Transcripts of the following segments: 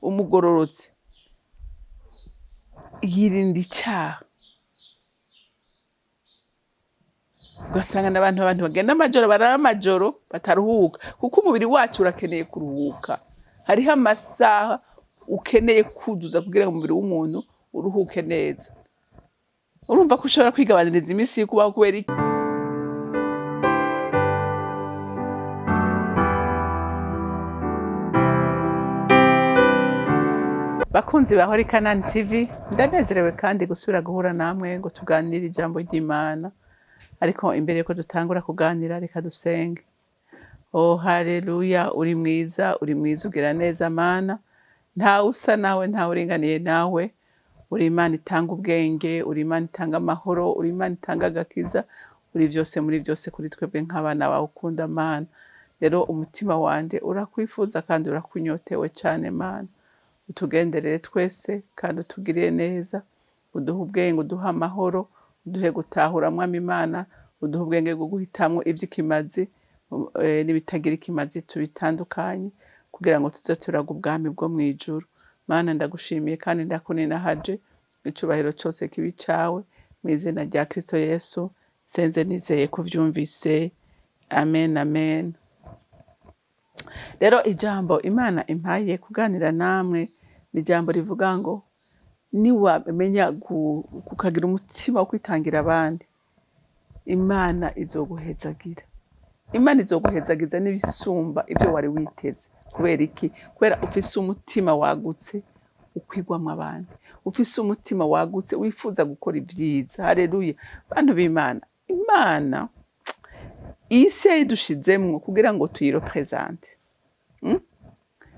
umugororotsi yirinda icyaha. Ugasanga n'abantu bagenda amajoro barara amajoro bataruhuka, kuko umubiri wacu urakeneye kuruhuka. Hariho amasaha ukeneye kuzuza kugira ngo umubiri w'umuntu uruhuke neza. Urumva ko ushobora kwigabaniriza iminsi yo kubaho kubera iki? Bakunzi ba Holy Canaan TV, ndanezerewe kandi gusubira guhura namwe ngo tuganire ijambo ry'Imana. Ariko imbere yuko dutangura kuganira, reka dusenge. Oh haleluya, uri mwiza ugira neza Mana. Nta usa nawe, nta uringaniye nawe. Uri Imana itanga ubwenge, uri Imana itanga amahoro, uri Imana itanga agakiza, uri byose muri byose kuri twebwe nk'abana bawe ukunda Mana. Rero umutima wanje urakwifuza kandi urakunyotewe cyane Mana. Utugenderere twese kandi utugirire neza, uduhe ubwenge, uduhe amahoro, uduhe gutahura Mwami Imana, uduhe ubwenge bwo guhitamwo ivy'ikimazi n'ibitagira ikimazi tubitandukanye, kugira ngo tuze turaga ubwami bwo mw'ijuru. Mana ndagushimiye kandi ndakuninahaje, icubahiro cyose kibi cawe, mu izina rya Kristo Yesu senze nizeye kuvyumvise, amen amen. Rero ijambo Imana impaye kuganira namwe ni ijambo rivuga ngo niwamenya kukagira umutima wo kwitangira abandi, Imana izoguhezagira. Imana izoguhezagiza n'ibisumba ibyo wari witeze. Kubera iki? Kubera ufise umutima wagutse ukwigwamwo abandi, ufise umutima wagutse wifuza gukora ibyiza. Haleluya bantu b'Imana. Imana isi yayidushizemwo kugira ngo tuyirepresente.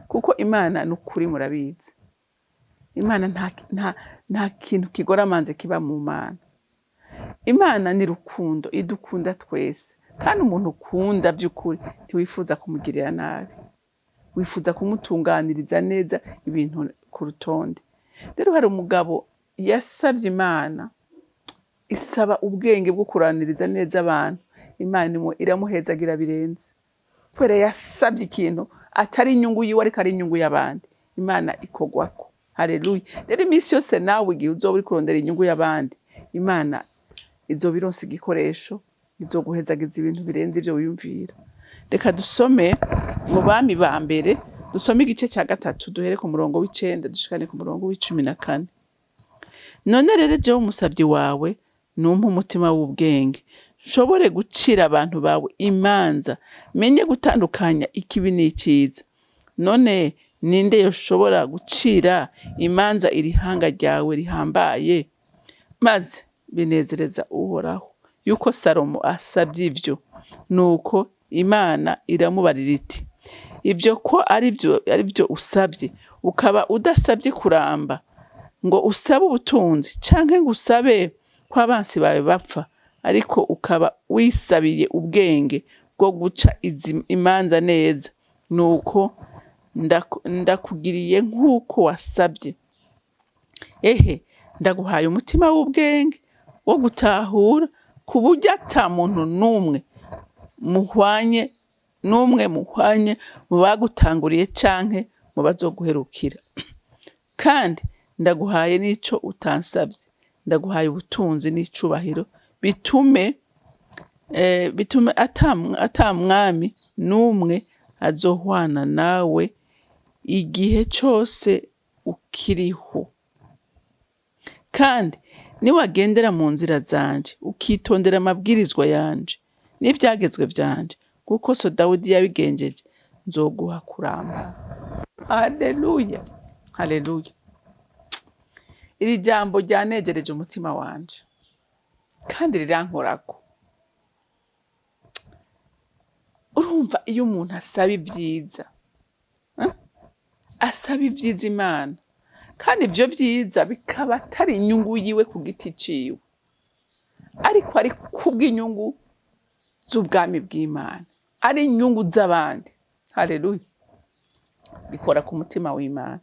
Kuko Imana n'ukuri murabizi. Imana nta kintu kigoramanze kiba mu Mana. Imana ni rukundo, idukunda twese. Kandi umuntu ukunda by'ukuri ntiwifuza kumugirira nabi. Wifuza kumutunganiriza neza ibintu ku rutonde. Rero hari umugabo yasavye Imana, isaba ubwenge bwo kuraniriza neza abantu. Imana iramuhezagira birenze. Kubera yasavye ikintu atari inyungu yiwe ariko ari inyungu y'abandi. Imana ikogwako. Haleluya. Rero iminsi yose nawe igihe uzoba uri kurondera inyungu y'abandi, Imana izoba ironse igikoresho, izoguhezagiza ibintu birenze ivyo wiyumvira. Reka dusome mu Bami ba mbere, dusome igice cya 3 duhere ku murongo w'9 dushikane ku murongo w'14. None rero jewe umusavyi wawe numpa umutima w'ubwenge, nshobore gucira abantu bawe imanza, menye gutandukanya ikibi n'iciza. None ninde yoshobora gucira imanza irihanga ryawe rihambaye? Maze binezereza Uhoraho yuko Salomo asabye ivyo. Nuko Imana iramubarira iti, ivyo ko ari byo usabye, ukaba udasabye kuramba ngo usabe ubutunzi, canke ngo usabe ko abansi bawe bapfa, ariko ukaba wisabiye ubwenge bwo guca imanza neza. Nuko ndakugiriye nk'uko wasabye. Ehe, ndaguhaye umutima w'ubwenge wo gutahura, ku buryo ata muntu n'umwe muhwanye mu bagutanguriye canke mu bazoguherukira. Kandi ndaguhaye n'ico utansabye, ndaguhaye ubutunzi n'icubahiro, bitume ata mwami n'umwe azohwana nawe igihe cyose ukiriho. Kandi niwagendera mu nzira zanje, ukitondera amabwirizwa yanje n'ivyagezwe vyanje, kuko so Dawudi yabigenjeje, nzoguha kuramba. Haleluya, haleluya. Iri jambo ryanejereje umutima wanje kandi rirankorako. Urumva iyo umuntu asaba ibyiza, asaba ibyiza Imana, kandi ivyo vyiza bikaba atari inyungu yiwe ku giti ciwe, ariko ari kubw'inyungu z'ubwami bw'Imana, ari inyungu z'abandi. Haleluya. Bikora ku mutima w'Imana.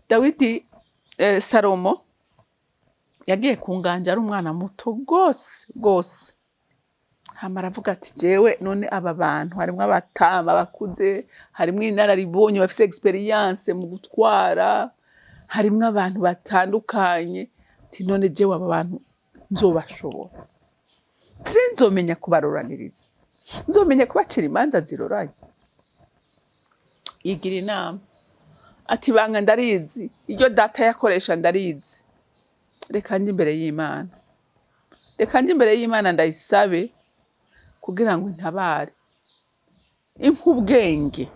Dawidi, Salomo yagiye ku nganja ari umwana muto gose. hama aravuga ati jewe none aba bantu harimwo abatama bakuze, harimwo inararibonye bafise experience mu gutwara, harimwo abantu batandukanye, ati none jewe aba bantu nzobashobora, sinzomenya kubaroraniriza, nzomenya kubacira imanza ziroranye. Yigira inama ati banga ndarizi, iryo data yakoresha ndarizi, reka nje imbere y'Imana, reka nje imbere y'Imana ndayisabe kugira ngo intabare, impe ubwenge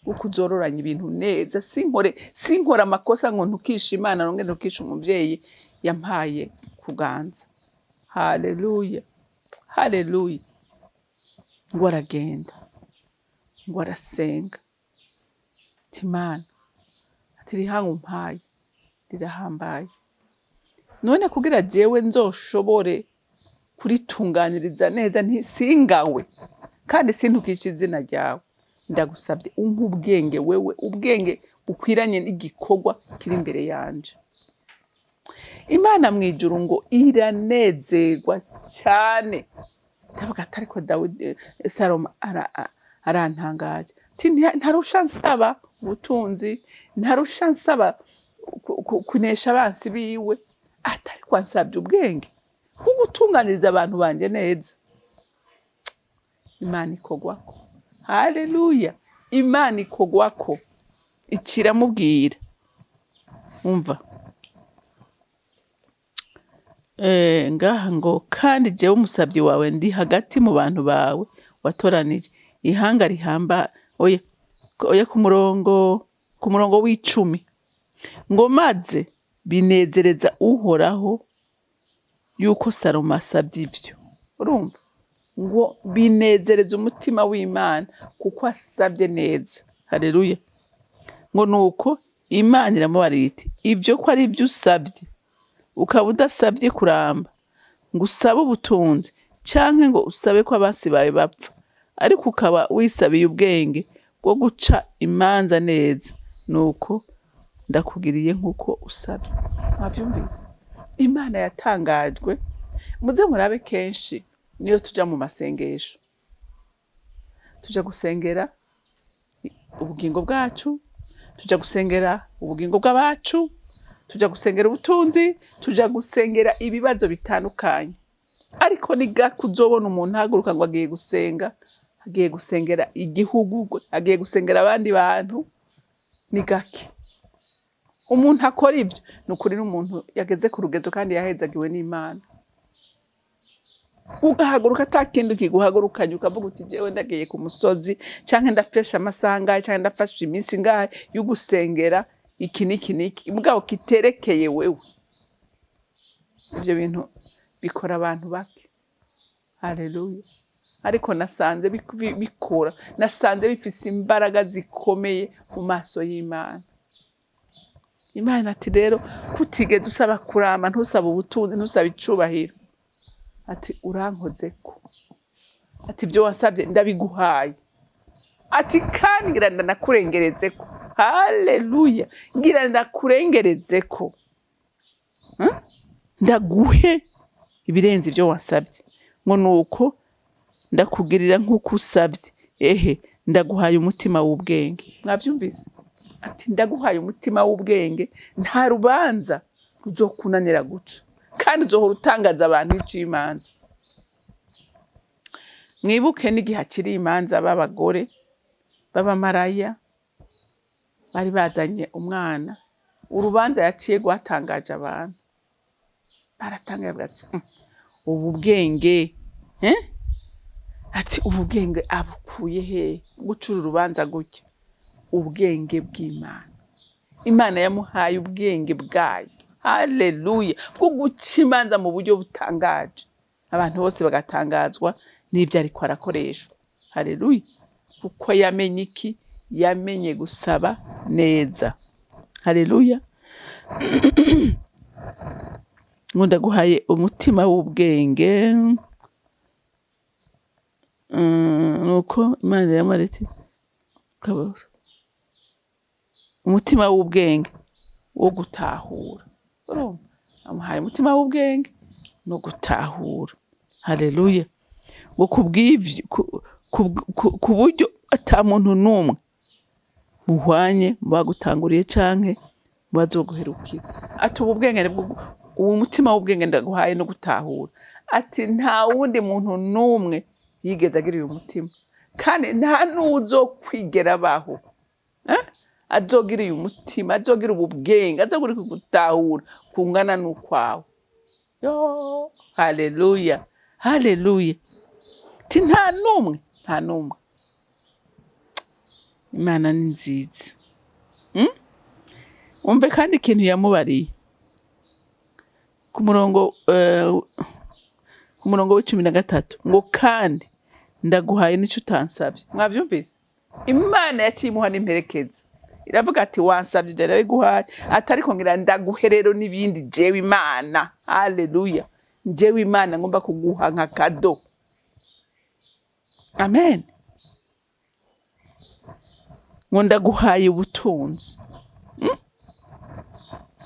bwo kuzororanya ibintu neza, sinkora amakosa ngo ntukishe Imana nonge ntukishe umuvyeyi yampaye kuganza. Haleluya, haleluya. Ngo aragenda, ngo arasenga, ati Mana, ati rihangu mpaye rirahambaye, none kugira jewe nzoshobore kuritunganiriza neza singawe kandi sintukisha izina ryawe, ndagusabye umpe ubwenge wewe, ubwenge bukwiranye n'igikorwa kiri imbere yanje. Imana mwijuru ngo iranezerwa cyane, ndavuga ati ariko Salomo arantangaje, ati ntarusha nsaba ubutunzi, ntarusha nsaba kunesha abansi biwe, ati ariko ansabye ubwenge bwo gutunganiriza abantu banje neza. Imana ikogwako, haleluya, Imana ikogwako, ikiramubwira, umva ngaha ngo kandi jewe umusabyi wawe ndi hagati mu bantu bawe watoranije, ihanga rihamba, oya ku murongo w'icumi, ngo maze binezereza Uhoraho yuko Salomo asabye ivyo. Urumva ngo binezereza umutima w'Imana kuko asabye neza. Haleluya. Ngo nuko Imana iramubarira iti ivyo ko ari ivyo usabye, ukaba udasabye kuramba ngo usabe ubutunzi canke ngo usabe ko abansi bawe bapfa, ariko ukaba wisabiye ubwenge bwo guca imanza neza, nuko ndakugiriye nk'uko usabye. Mwavyumvise? Imana yatangajwe. Muze murabe kenshi niyo tuja mu masengesho, tuja gusengera ubugingo bwacu, tuja gusengera ubugingo bw'abacu, tuja gusengera ubutunzi, tuja gusengera ibibazo bitandukanye, ariko ni gake uzobona umuntu ahaguruka ngo agiye gusenga, agiye gusengera igihugu, agiye gusengera abandi bantu. Ni gake umuntu akora ivyo, nukuri n'umuntu yageze ku rugezo kandi yahezagiwe n'Imana. Ugahaguruka atakindi kiguhagurukanye ukavuga uti jewe ndagiye ku musozi, canke ndafashe amasaha, canke ndafashe iminsi ngahe yo gusengera iki niki mugabo kiterekeye wewe. Ivyo bintu bikora abantu bake. Haleluya. Ariko nasanze bikora, nasanze bifise imbaraga zikomeye mu maso y'Imana. Imana ati rero kutigeze usaba kurama, ntusaba ubutunzi, ntusaba icubahiro, ati urankozeko, ati ivyo wasabye ndabiguhaye, ati kandi ngira ndanakurengerezeko. Haleluya. Ngira ndakurengerezeko, ndaguhe ibirenze ivyo wasabye, ngo nuko ndakugirira nk'uko usabye, ndaguhaye umutima w'ubwenge. Mwavyumvise? Ati ndaguhaye umutima w'ubwenge, nta rubanza ruzokunanira guca, kandi uzohora utangaza abantu ic'imanza. Mwibuke n'igihe akiri imanza b'abagore b'abamaraya bari bazanye umwana, urubanza yaciye rwatangaje abantu, baratangaye bati ubu bwenge, ati ubu bwenge abukuye he gucura urubanza gutya? Ubwenge bw'Imana. Imana yamuhaye ubwenge bwayo, haleluya, bwo guca imanza mu buryo butangaje, abantu bose bagatangazwa n'ivyo ariko arakoreshwa. Haleluya. Kuko yamenye iki? Yamenye gusaba neza. Haleluya. Ngo ndaguhaye umutima w'ubwenge, nuko Imana yamaretse kabaza umutima w'ubwenge wo gutahura. Urumva? Amuhaye umutima w'ubwenge no gutahura. Haleluya. ngo kubw'ivyo ku buryo ata muntu n'umwe muhwanye bagutanguriye canke bazoguherukira. Ati ubu bwenge uwo mutima w'ubwenge ndaguhaye no gutahura. Ati nta wundi muntu n'umwe yigeze agira uyu mutima, kandi nta n'uzokwigera abaho azogira uyu mutima, azogira ubu bwenge, azogira kugutahura kungana n'ukwawe. Yo, haleluya, haleluya. Ati nta n'umwe. Imana ni nziza. Umve kandi ikintu yamubariye ku murongo w'13 ngo kandi ndaguhaye n'icyo utansabye. Mwavyumvise? Imana yacimuha n'imperekeza. Iravuga ati wansabye ndabiguhaye, atariko ngira ndaguhe rero n'ibindi jewe Imana. Haleluya. Jewe Imana ngomba kuguha nka kado. Amen. Ngo ndaguhaye ubutunzi.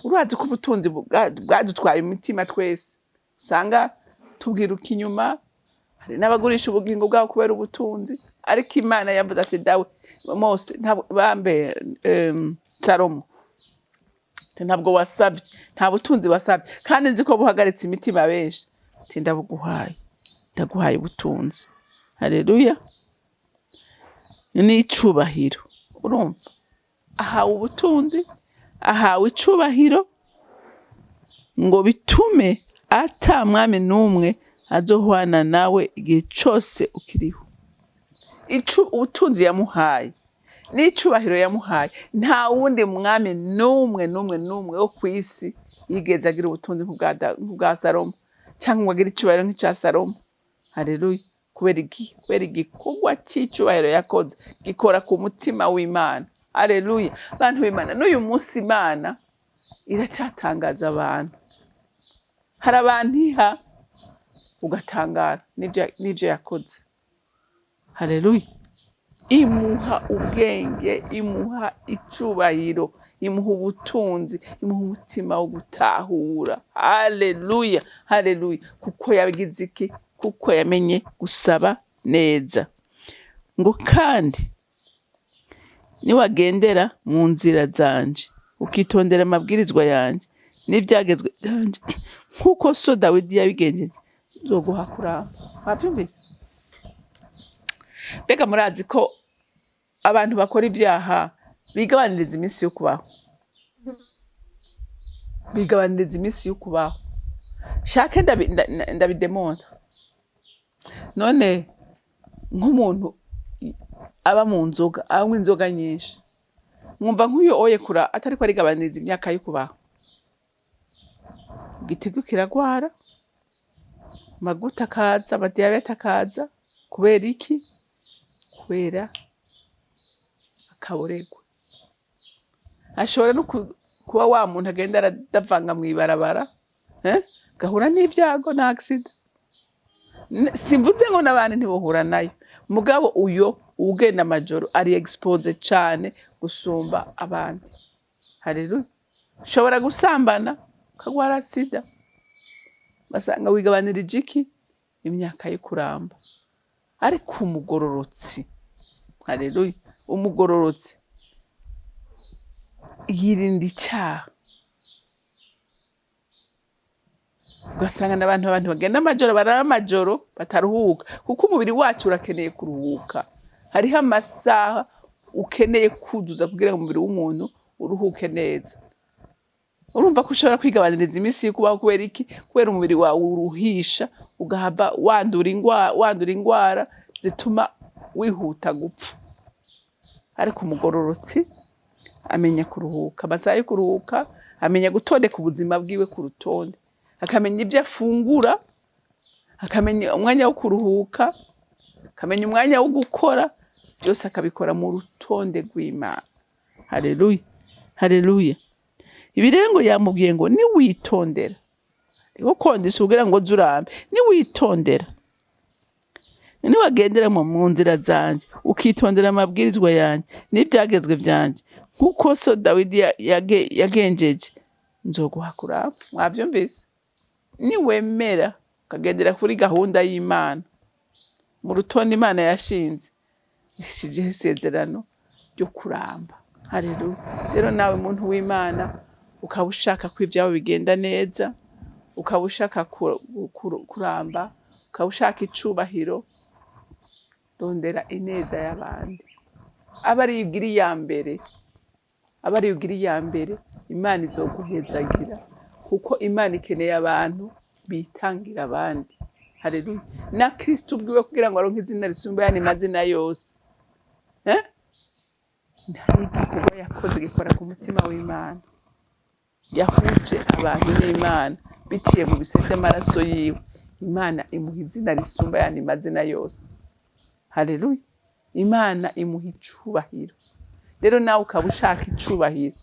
Urazi ko ubutunzi bwadutwaye umutima twese. Usanga tubwiruka inyuma, hari n'abagurisha ubugingo bwabo kubera ubutunzi, ariko Imana yavuze ati dawe Mose bambe Salomo ntabwo wasabye, nta butunzi wasabye, kandi nzi ko buhagaritse imitima benshi. Ati ndaguhaye ubutunzi. Haleluya. Ni icubahiro. Urumva? Ahawe ubutunzi, ahawe icubahiro, ngo bitume ata mwami n'umwe azohwana nawe igihe cyose ukiriho. Ubutunzi yamuhaye n'icubahiro yamuhaye, nta wundi mwami n'umwe wo kwisi yigeze agira ubutunzi nk'ubwa Salomo, cyangwa ngo agire icubahiro nk'icya Salomo. Haleluya. Kubera igikorwa cy'icubahiro yakoze gikora ku mutima w'Imana. Haleluya. Bantu b'Imana, n'uyu munsi Imana iracyatangaza abantu. Hari abantu iha ugatangara n'ibyo yakoze. Haleluya. Imuha ubwenge, imuha icubahiro, imuha ubutunzi, imuha umutima wo gutahura. Haleluya, haleluya. Kuko yabigize iki? Kuko yamenye gusaba neza. Ngo kandi niwagendera mu nzira zanje ukitondera amabwirizwa yanje n'ibyagezwe byanje nkuko so Dawidi yabigenjeje, nzoguha kuramba. Wabyumvise? Mbega murazi ko abantu bakora ibyaha bigabaniriza iminsi yo kubaho. Bigabaniriza iminsi yo kubaho. Shake ndabidemonta. None nk'umuntu aba mu nzoga, anywa inzoga nyinshi, mwumva nk'uyo oye kura atariko arigabaniriza imyaka yo kubaho. Igitigu kiragwara, maguta akaza, amadiyabete akaza. Kubera iki? Kubera akaboregwa. Ashobora no kuba wa muntu agenda aradavanga mw'ibarabara, gahura n'ibyago na accident. Simvuze ngo n'abandi ntibohura nayo, mugabo uyo ugenda amajoro ari expose cyane gusumba abandi. Haleluya. Ushobora gusambana ukagwara sida, basanga wigabanirije iki? Imyaka yo kuramba. Ariko umugororotsi, haleluya, umugororotsi yirinda icyaha. Ugasanga n'abantu bagenda amajoro, barara amajoro bataruhuka, kuko umubiri wacu urakeneye kuruhuka. Hariho amasaha ukeneye kuduza kugira ngo umubiri w'umuntu uruhuke neza. Urumva ko ushobora kwigabaniriza iminsi yo kubaho kubera iki? Kubera umubiri wawe uruhisha, ugahava wandura ingwara zituma wihuta gupfa. Ariko umugororotsi amenya kuruhuka, amasaha yo kuruhuka, amenya gutondeka ubuzima bwiwe ku rutonde, akamenya ibyo afungura, akamenya umwanya wo kuruhuka, akamenya umwanya wo gukora, byose akabikora mu rutonde rw'Imana. Haleluya, haleluya. Ibirengo yamubwiye ngo niwitondera, niko kondisha kugira ngo zurambe, niwitondera, niwagendera mu nzira zanje ukitondera amabwirizwa yanje n'ibyagezwe byanje nkuko so Dawidi yagenjeje, nzoguha kuramba. Mwavyumvise? Niwemera ukagendera kuri gahunda y'Imana, mu rutonde Imana yashinze ishizeho isezerano ryo kuramba. Haleluya. Rero nawe muntu w'Imana ukaba ushaka ko ibyawe bigenda neza, ukaba ushaka kuramba, ukaba ushaka icubahiro, rondera ineza y'abandi. Aba ariyo ugira iya mbere, Imana izoguhezagira, kuko Imana ikeneye abantu bitangira abandi. Haleluya. Na Kristo ubwiwe kugira ngo aronke izina risumba ayandi mazina yose, hari igikorwa yakoze gikora ku mutima w'Imana, yahuje abantu n'Imana biciye mu bise by'amaraso yiwe. Imana imuha izina risumba ayandi mazina yose. Haleluya. Imana imuha icubahiro. Rero nawe ukaba ushaka icubahiro,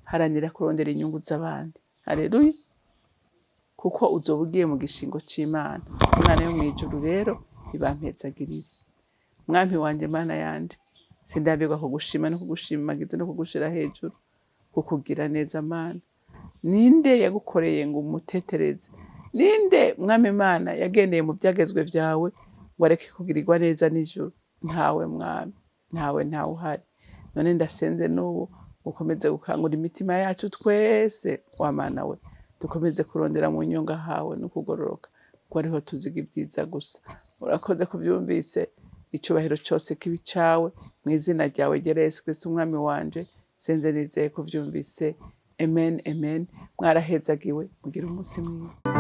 haranira kurondera inyungu z'abandi. Haleluya. Kuko uzoba ugiye mu gishingo c'Imana. Imana yo mw'ijuru rero ibampezagirire. Mwami wanje, Mana yanje, sindambirwa kugushima no kugushimagiza no kugushira hejuru, kukugira neza Mana. Ninde yagukoreye ngo umutetereze? Ninde Mwami Mana yagendeye mu byagezwe vyawe ngo areke kugirirwa neza n'ijuru? Ntawe Mwami, ntawe uhari. None ndasenze n'ubu ukomeze gukangura imitima yacu twese, wa Mana we, dukomeze kurondera mu nyonga hawe no kugororoka, kuko ariho tuziga ibyiza gusa. Urakoze kuvyumvise, icubahiro cyose kibi cawe, mu izina ryawe ryera Yesu Kristo umwami wanje, senze nizeye kuvyumvise. Amen, amen. Mwarahezagiwe, mugire umunsi mwiza.